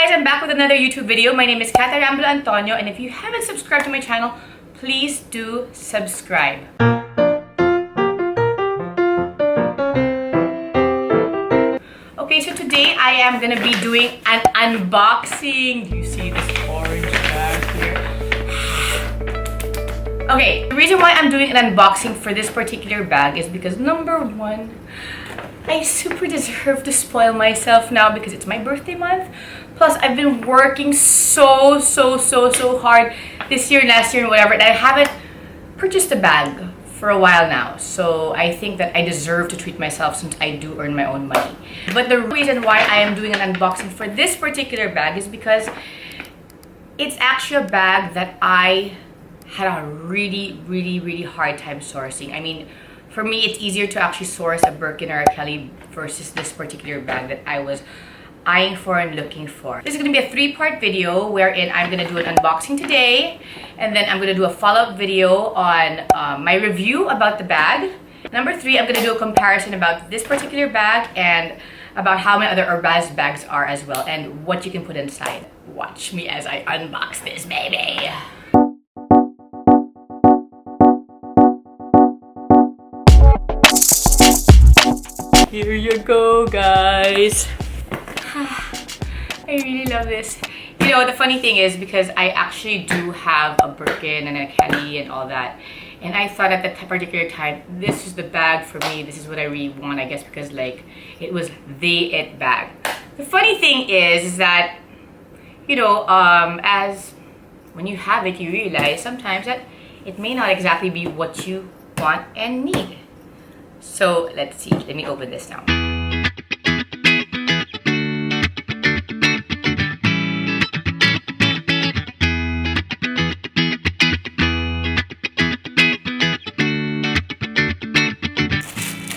guys, I'm back with another YouTube video. My name is Arambulo-Antonio, and if you haven't subscribed to my channel, please do subscribe. Okay, so today I am gonna be doing an unboxing. Do you see this orange bag here? Okay, the reason why I'm doing an unboxing for this particular bag is because number one, I super deserve to spoil myself now because it's my birthday month. Plus, I've been working so hard this year, last year, and whatever, and I haven't purchased a bag for a while now. So I think that I deserve to treat myself since I do earn my own money. But the reason why I am doing an unboxing for this particular bag is because it's actually a bag that I had a really hard time sourcing. I mean, for me, it's easier to actually source a Birkin or a Kelly versus this particular bag that I was eyeing for and looking for. This is going to be a three-part video wherein I'm going to do an unboxing today, and then I'm going to do a follow-up video on my review about the bag. Number three, I'm going to do a comparison about this particular bag and about how my other Hermès bags are as well and what you can put inside. Watch me as I unbox this baby. Here you go, guys. I really love this. You know, the funny thing is because I actually do have a Birkin and a Kelly and all that. And I thought at that particular time, this is the bag for me. This is what I really want, I guess, because like it was the it bag. The funny thing is that, you know, as when you have it, you realize sometimes that it may not exactly be what you want and need. So let's see. Let me open this now.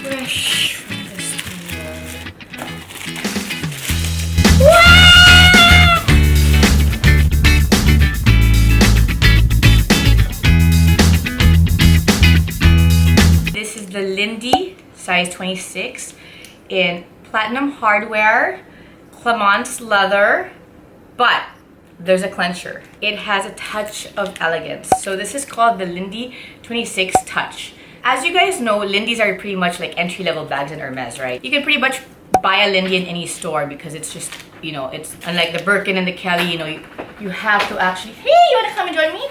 Fresh from the store. This is the Lindy size 26 in platinum hardware, Clemence leather, but there's a clencher. It has a touch of elegance. So this is called the Lindy 26 Touch. As you guys know, Lindys are pretty much like entry-level bags in Hermès, right? You can pretty much buy a Lindy in any store because it's just, you know, it's unlike the Birkin and the Kelly, you know, you have to actually, hey, you wanna come and join me?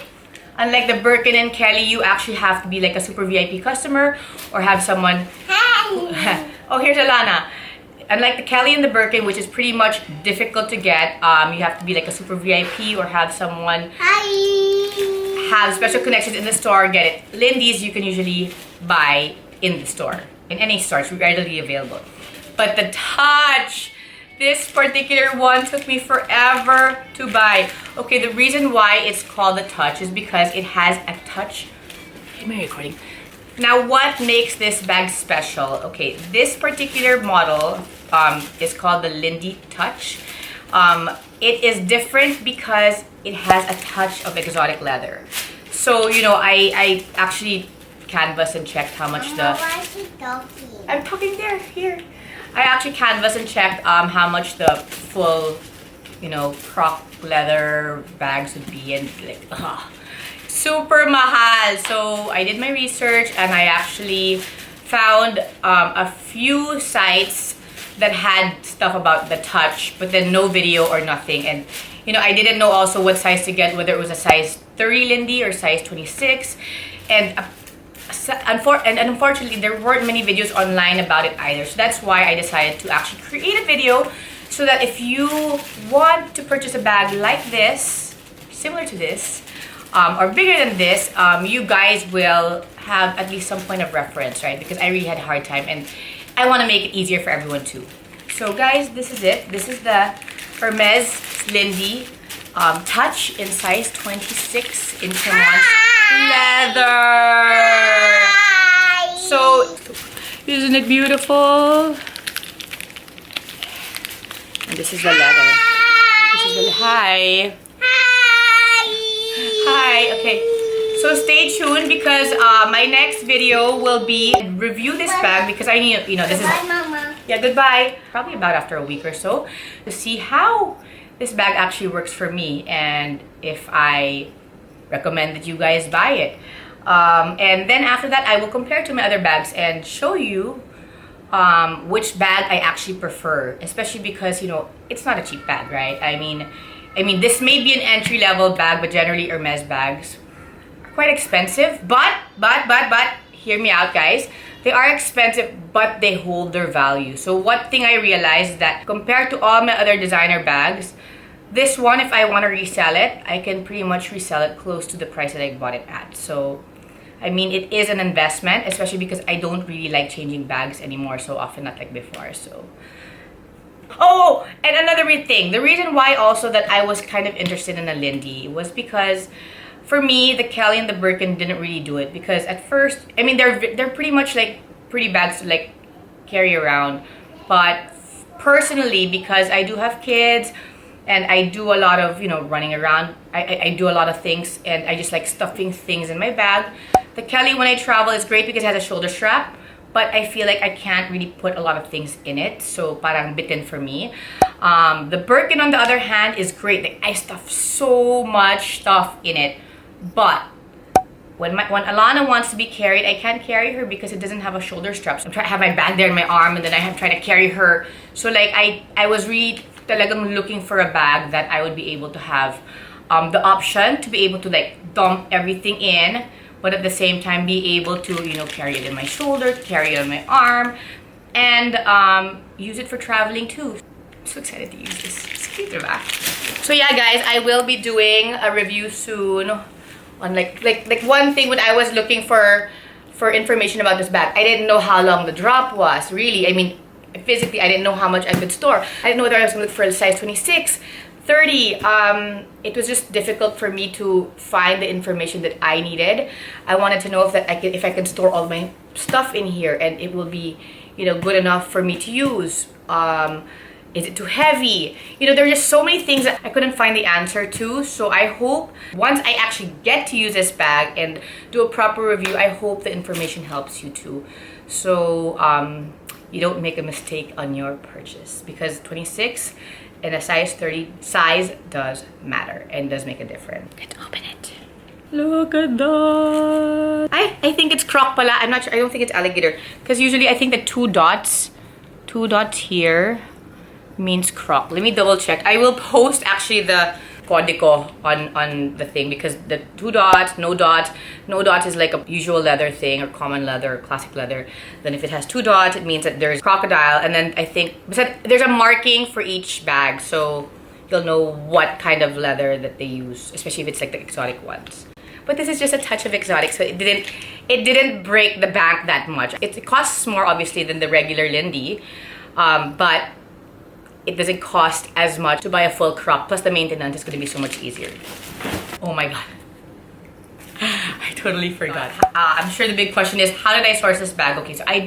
Unlike the Birkin and Kelly, you actually have to be like a super VIP customer or have someone. Hi. Oh, here's Alana. Unlike the Kelly and the Birkin, which is pretty much difficult to get, you have to be like a super VIP or have someone have special connections in the store, get it. Lindy's you can usually buy in the store. In any store, it's readily available. But the Touch, this particular one took me forever to buy. Okay, the reason why it's called the Touch is because it has a touch. Am I recording? Now, what makes this bag special? Okay, this particular model is called the Lindy Touch. It is different because it has a touch of exotic leather. So, you know, I actually canvassed and checked how much the... Why is she talking? I'm talking there, here. I actually canvassed and checked how much the full, you know, croc leather bags would be, and like, super mahal. So I did my research and I actually found a few sites that had stuff about the Touch, but then no video or nothing. And you know, I didn't know also what size to get, whether it was a size 30 Lindy or size 26. And unfortunately, there weren't many videos online about it either. So that's why I decided to actually create a video so that if you want to purchase a bag like this, similar to this, or bigger than this, you guys will have at least some point of reference, right? Because I really had a hard time and I want to make it easier for everyone too. So guys, this is it. This is the Hermès Lindy Touch in size 26 in Clemence leather. So, isn't it beautiful? And this is the leather. This is the hi. Hi. Okay. So stay tuned because my next video will be review this bag because I need, you know, this is. Bye, Mama. Yeah, goodbye. Probably about after a week or so to see how this bag actually works for me, and if I recommend that you guys buy it. And then after that, I will compare to my other bags and show you which bag I actually prefer, especially because, you know, it's not a cheap bag, right? I mean, this may be an entry-level bag, but generally Hermès bags are quite expensive. But, hear me out, guys. They are expensive, but they hold their value. So one thing I realized is that compared to all my other designer bags, this one, if I want to resell it, I can pretty much resell it close to the price that I bought it at. So, I mean, it is an investment, especially because I don't really like changing bags anymore so often, not like before. So, oh, and another thing, the reason why also that I was kind of interested in a Lindy was because for me, the Kelly and the Birkin didn't really do it, because at first, I mean, they're pretty much like pretty bags to like carry around, but personally, because I do have kids and I do a lot of, you know, running around, I do a lot of things, and I just like stuffing things in my bag. The Kelly, when I travel, is great because it has a shoulder strap, but I feel like I can't really put a lot of things in it, so parang bitin for me. The Birkin, on the other hand, is great. Like, I stuff so much stuff in it, but when Alana wants to be carried, I can't carry her because it doesn't have a shoulder strap. So I'm trying to have my bag there in my arm, and then I have tried to carry her. So like I was really talagang looking for a bag that I would be able to have the option to be able to like dump everything in, but at the same time be able to, you know, carry it in my shoulder, carry it on my arm, and use it for traveling too. I'm so excited to use this. It's cute, right? So yeah, guys, I will be doing a review soon on like one thing when I was looking for information about this bag. I didn't know how long the drop was, really. I mean, physically, I didn't know how much I could store. I didn't know whether I was going to look for a size 26, 30. It was just difficult for me to find the information that I needed. I wanted to know if I can store all my stuff in here and it will be, you know, good enough for me to use. Is it too heavy? You know, there are just so many things that I couldn't find the answer to. So I hope once I actually get to use this bag and do a proper review, I hope the information helps you too. So you don't make a mistake on your purchase, because 26 and a size 30 size does matter and does make a difference. Let's open it. Look at that. I think it's croc pala. I'm not sure. I don't think it's alligator, because usually I think the two dots here means croc. Let me double check. I will post actually the código on the thing, because the two dots, no dot is like a usual leather thing, or common leather, or classic leather. Then if it has two dots, it means that there's crocodile, and then I think there's a marking for each bag, so you'll know what kind of leather that they use, especially if it's like the exotic ones. But this is just a touch of exotic, so it didn't break the bank that much. It costs more obviously than the regular Lindy, but it doesn't cost as much to buy a full croc, plus the maintenance is going to be so much easier. Oh my god. I totally forgot. I'm sure the big question is, how did I source this bag? Okay, so I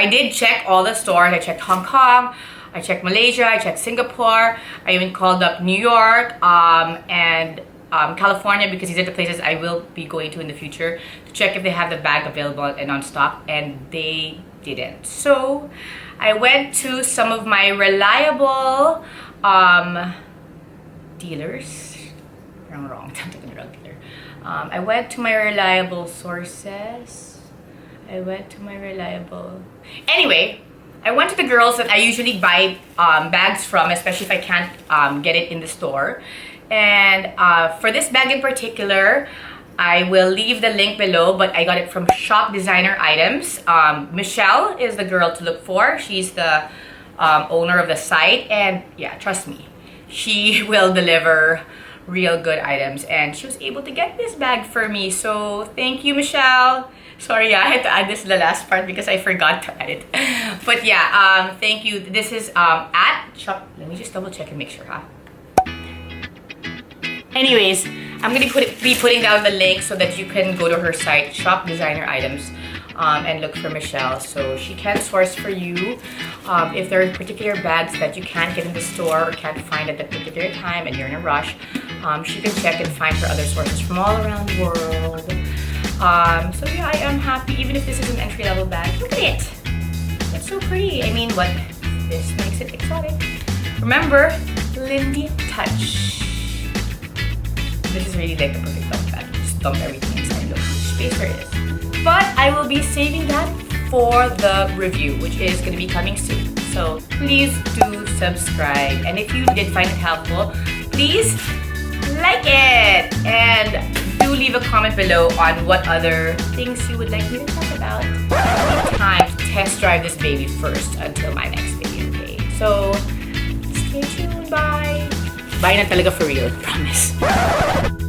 did check all the stores. I checked Hong Kong, I checked Malaysia, I checked Singapore, I even called up New York, and California, because these are the places I will be going to in the future to check if they have the bag available and on stock, and they didn't. So I went to some of my reliable dealers. I'm wrong. I'm taking the wrong dealer. I went to my reliable sources. Anyway, I went to the girls that I usually buy bags from, especially if I can't get it in the store. And for this bag in particular, I will leave the link below, but I got it from Shop Designer Items. Michelle is the girl to look for. She's the owner of the site, and yeah, trust me, she will deliver real good items, and she was able to get this bag for me. So thank you, Michelle. Sorry, yeah, I had to add this to the last part because I forgot to add it. But yeah, thank you. This is at Shop. Let me just double check and make sure, huh? Anyways, I'm going to be putting down the link so that you can go to her site, Shop Designer Items, and look for Michelle, so she can source for you. If there are particular bags that you can't get in the store or can't find at that particular time and you're in a rush, she can check and find her other sources from all around the world. So yeah, I am happy, even if this is an entry-level bag. Look at it! It's so pretty. I mean, this makes it exotic. Remember, Lindy Touch. This is really like the perfect thumb pad. Just dump everything inside. Look how much space there is. But I will be saving that for the review, which is going to be coming soon. So please do subscribe. And if you did find it helpful, please like it. And do leave a comment below on what other things you would like me to talk about. Time to test drive this baby first until my next video, okay? So stay tuned. Bye. Bye na talaga for real. Promise.